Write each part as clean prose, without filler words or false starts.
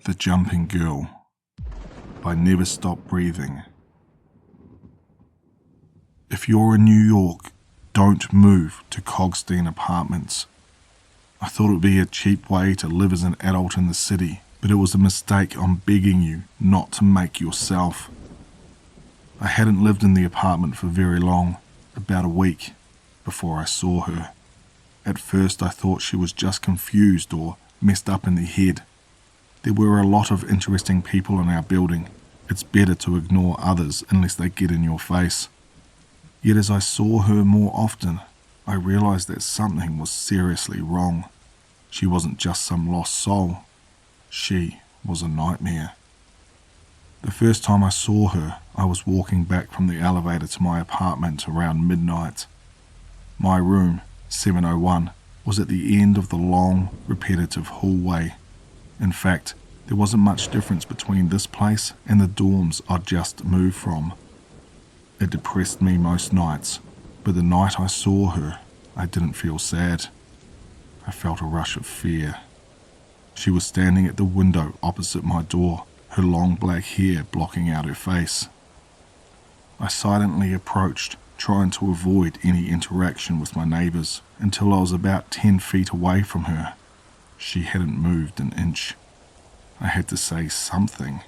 The Jumping Girl by Never Stop Breathing. If you're in New York, don't move to Cogstein Apartments. I thought it would be a cheap way to live as an adult in the city, but it was a mistake. I'm begging you not to make yourself. I hadn't lived in the apartment for very long, about a week, before I saw her. At first I thought she was just confused or messed up in the head. There were a lot of interesting people in our building. It's better to ignore others unless they get in your face. Yet as I saw her more often, I realized that something was seriously wrong. She wasn't just some lost soul. She was a nightmare. The first time I saw her, I was walking back from the elevator to my apartment around midnight. My room, 701, was at the end of the long, repetitive hallway. In fact, there wasn't much difference between this place and the dorms I'd just moved from. It depressed me most nights, but the night I saw her, I didn't feel sad. I felt a rush of fear. She was standing at the window opposite my door, her long black hair blocking out her face. I silently approached, trying to avoid any interaction with my neighbors, until I was about 10 feet away from her. She hadn't moved an inch. I had to say something.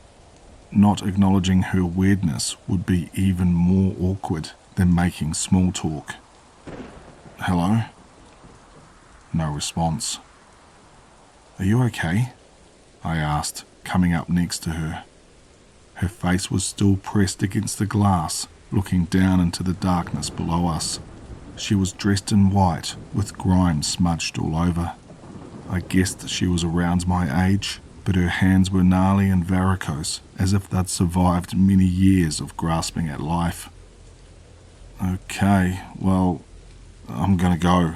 Not acknowledging her weirdness would be even more awkward than making small talk. Hello? No response. Are you okay? I asked, coming up next to her. Her face was still pressed against the glass, looking down into the darkness below us. She was dressed in white, with grime smudged all over. I guessed she was around my age, but her hands were gnarly and varicose, as if they'd survived many years of grasping at life. Okay, well, I'm gonna go.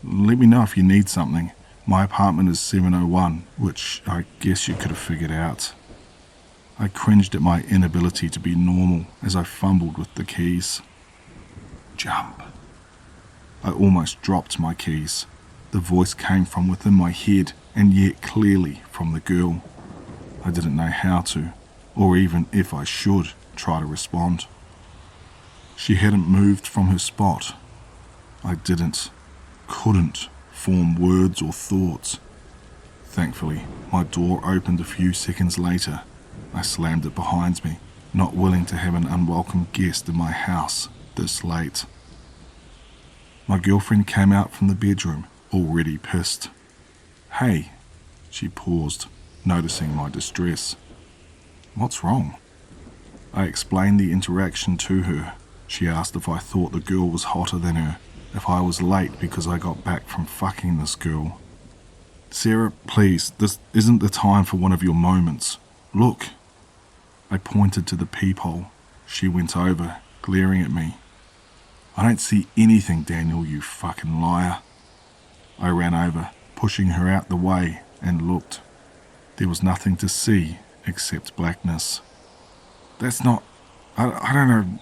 Let me know if you need something. My apartment is 701, which I guess you could have figured out. I cringed at my inability to be normal as I fumbled with the keys. Jump. I almost dropped my keys. The voice came from within my head, and yet clearly from the girl. I didn't know how to, or even if I should, try to respond. She hadn't moved from her spot. I couldn't form words or thoughts. Thankfully, my door opened a few seconds later. I slammed it behind me, not willing to have an unwelcome guest in my house this late. My girlfriend came out from the bedroom, already pissed. Hey, she paused, noticing my distress. What's wrong? I explained the interaction to her. She asked if I thought the girl was hotter than her, if I was late because I got back from fucking this girl. Sarah, please, this isn't the time for one of your moments. Look. I pointed to the peephole. She went over, glaring at me. I don't see anything, Daniel, you fucking liar. I ran over, pushing her out the way, and looked. There was nothing to see except blackness. That's not... I don't know...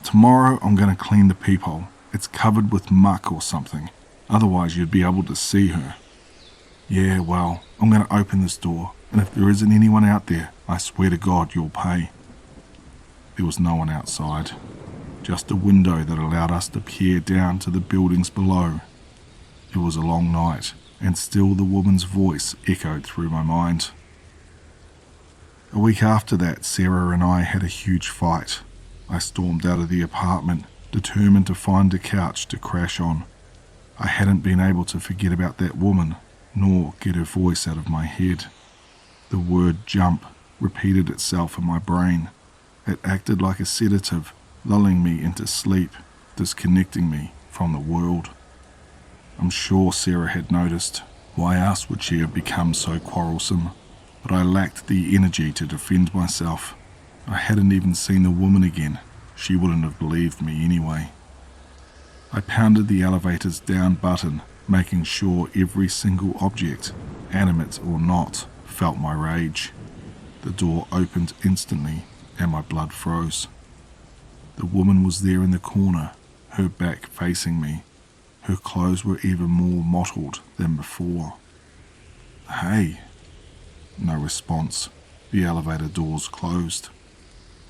Tomorrow I'm going to clean the peephole. It's covered with muck or something. Otherwise you'd be able to see her. Yeah, well, I'm going to open this door, and if there isn't anyone out there, I swear to God you'll pay. There was no one outside. Just a window that allowed us to peer down to the buildings below. It was a long night, and still the woman's voice echoed through my mind. A week after that, Sarah and I had a huge fight. I stormed out of the apartment, determined to find a couch to crash on. I hadn't been able to forget about that woman, nor get her voice out of my head. The word jump repeated itself in my brain. It acted like a sedative, lulling me into sleep, disconnecting me from the world. I'm sure Sarah had noticed. Why else would she have become so quarrelsome? But I lacked the energy to defend myself. I hadn't even seen the woman again. She wouldn't have believed me anyway. I pounded the elevator's down button, making sure every single object, animate or not, felt my rage. The door opened instantly, and my blood froze. The woman was there in the corner, her back facing me. Her clothes were even more mottled than before. Hey, No response. The elevator doors closed.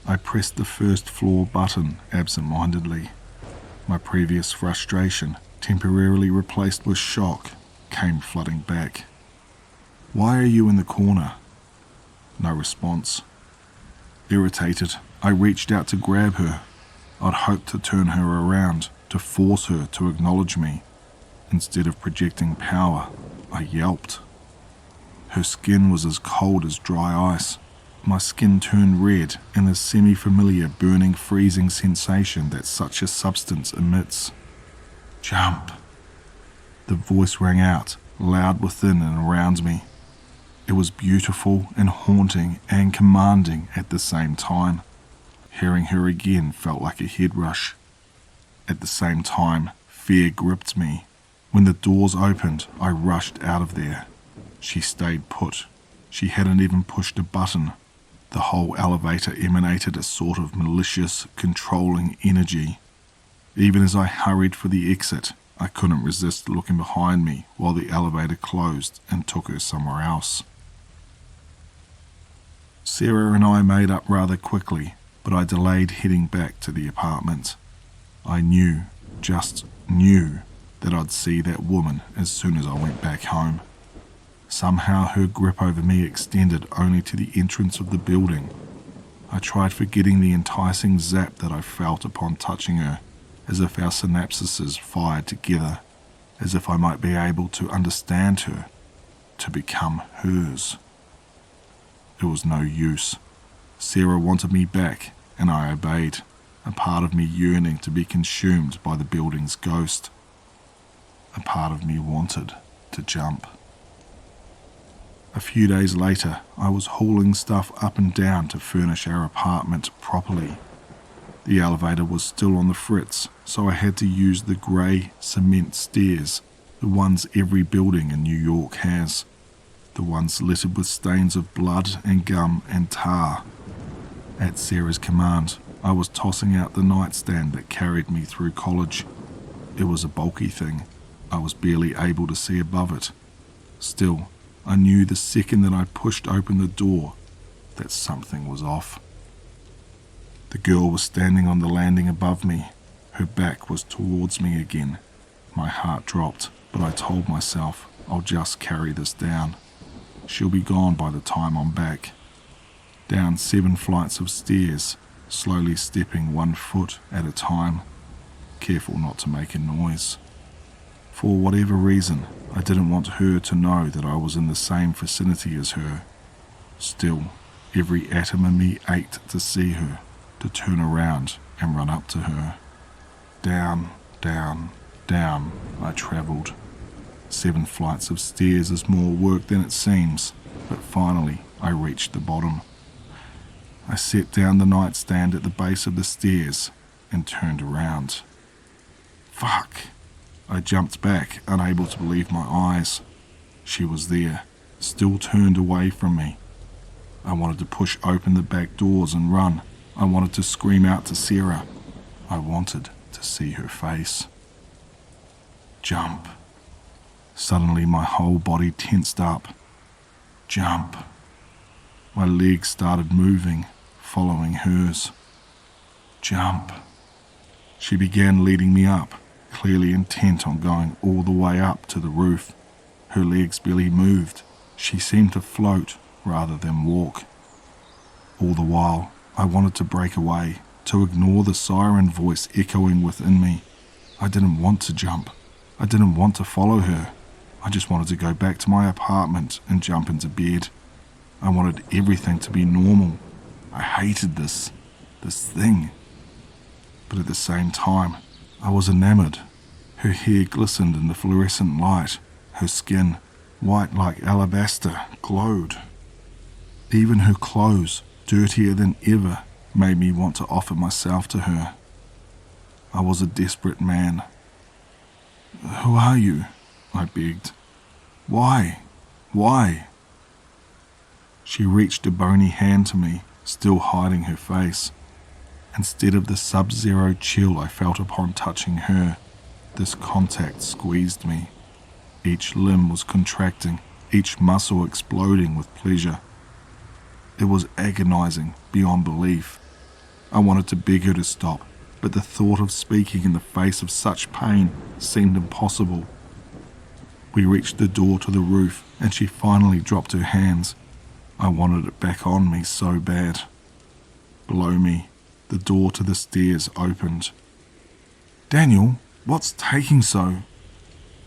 I pressed the first floor button absent-mindedly. My previous frustration, temporarily replaced with shock, came flooding back. "Why are you in the corner?" No response. Irritated, I reached out to grab her. I'd hoped to turn her around, to force her to acknowledge me. Instead of projecting power, I yelped. Her skin was as cold as dry ice. My skin turned red in the semi-familiar burning freezing sensation that such a substance emits. "Jump!" The voice rang out, loud within and around me. It was beautiful and haunting and commanding at the same time. Hearing her again felt like a head rush. At the same time, fear gripped me. When the doors opened, I rushed out of there. She stayed put. She hadn't even pushed a button. The whole elevator emanated a sort of malicious, controlling energy. Even as I hurried for the exit, I couldn't resist looking behind me while the elevator closed and took her somewhere else. Sarah and I made up rather quickly, but I delayed heading back to the apartment. I knew, just knew, that I'd see that woman as soon as I went back home. Somehow her grip over me extended only to the entrance of the building. I tried forgetting the enticing zap that I felt upon touching her, as if our synapses fired together, as if I might be able to understand her, to become hers. It was no use. Sarah wanted me back, and I obeyed, a part of me yearning to be consumed by the building's ghost. A part of me wanted to jump. A few days later, I was hauling stuff up and down to furnish our apartment properly. The elevator was still on the fritz, so I had to use the grey cement stairs, the ones every building in New York has, the ones littered with stains of blood and gum and tar. At Sarah's command, I was tossing out the nightstand that carried me through college. It was a bulky thing. I was barely able to see above it. Still, I knew the second that I pushed open the door that something was off. The girl was standing on the landing above me. Her back was towards me again. My heart dropped, but I told myself I'll just carry this down. She'll be gone by the time I'm back. Down 7 flights of stairs, slowly stepping 1 foot at a time, careful not to make a noise. For whatever reason, I didn't want her to know that I was in the same vicinity as her. Still, every atom in me ached to see her, to turn around and run up to her. Down, down, down I travelled. 7 flights of stairs is more work than it seems, but finally I reached the bottom. I set down the nightstand at the base of the stairs and turned around. Fuck! I jumped back, unable to believe my eyes. She was there, still turned away from me. I wanted to push open the back doors and run. I wanted to scream out to Sarah. I wanted to see her face. Jump. Suddenly my whole body tensed up. Jump. My legs started moving, following hers. Jump. She began leading me up, clearly intent on going all the way up to the roof. Her legs barely moved. She seemed to float rather than walk. All the while, I wanted to break away, to ignore the siren voice echoing within me. I didn't want to jump. I didn't want to follow her. I just wanted to go back to my apartment and jump into bed. I wanted everything to be normal. I hated this thing. But at the same time, I was enamored. Her hair glistened in the fluorescent light. Her skin, white like alabaster, glowed. Even her clothes, dirtier than ever, made me want to offer myself to her. I was a desperate man. "Who are you?" I begged. "Why? Why?" She reached a bony hand to me, still hiding her face. Instead of the sub-zero chill I felt upon touching her, this contact squeezed me. Each limb was contracting, each muscle exploding with pleasure. It was agonizing beyond belief. I wanted to beg her to stop, but the thought of speaking in the face of such pain seemed impossible. We reached the door to the roof and she finally dropped her hands. I wanted it back on me so bad. Below me, the door to the stairs opened. "Daniel, what's taking so?"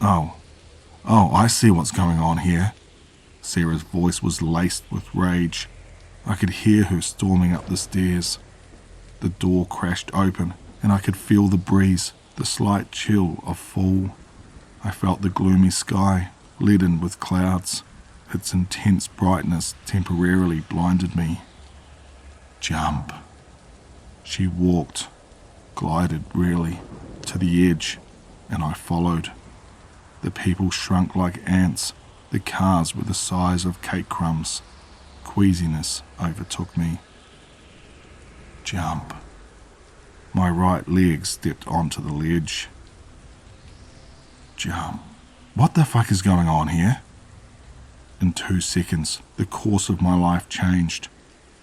Oh, I see what's going on here." Sarah's voice was laced with rage. I could hear her storming up the stairs. The door crashed open and I could feel the breeze, the slight chill of fall. I felt the gloomy sky, leaden with clouds. Its intense brightness temporarily blinded me. "Jump." She walked, glided really, to the edge, and I followed. The people shrunk like ants. The cars were the size of cake crumbs. Queasiness overtook me. "Jump." My right leg stepped onto the ledge. "Jump." What the fuck is going on here? In 2 seconds, the course of my life changed.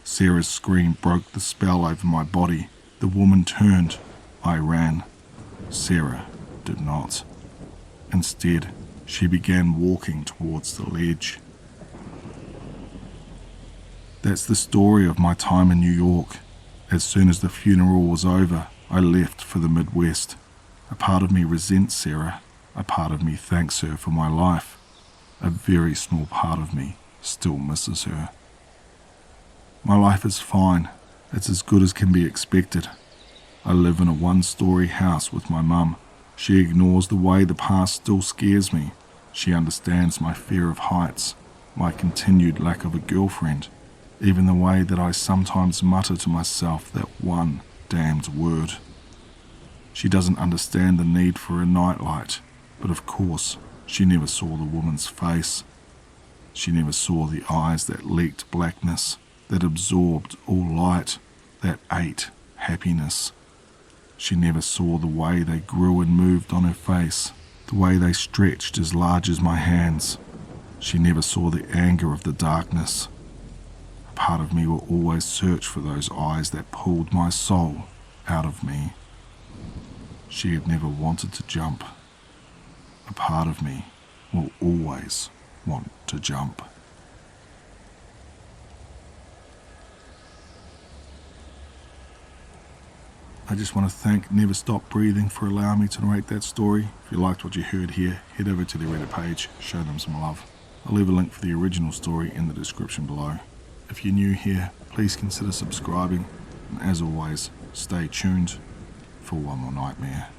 Sarah's scream broke the spell over my body. The woman turned. I ran. Sarah did not. Instead, she began walking towards the ledge. That's the story of my time in New York. As soon as the funeral was over, I left for the Midwest. A part of me resents Sarah. A part of me thanks her for my life. A very small part of me still misses her. My life is fine. It's as good as can be expected. I live in a 1-story house with my mum. She ignores the way the past still scares me. She understands my fear of heights, my continued lack of a girlfriend, even the way that I sometimes mutter to myself that one damned word. She doesn't understand the need for a nightlight, but of course, she never saw the woman's face. She never saw the eyes that leaked blackness, that absorbed all light, that ate happiness. She never saw the way they grew and moved on her face, the way they stretched as large as my hands. She never saw the anger of the darkness. A part of me will always search for those eyes that pulled my soul out of me. She had never wanted to jump. A part of me will always want to jump. I just want to thank Never Stop Breathing for allowing me to narrate that story. If you liked what you heard here, head over to their Reddit page, show them some love. I'll leave a link for the original story in the description below. If you're new here, please consider subscribing, and as always, stay tuned for one more nightmare.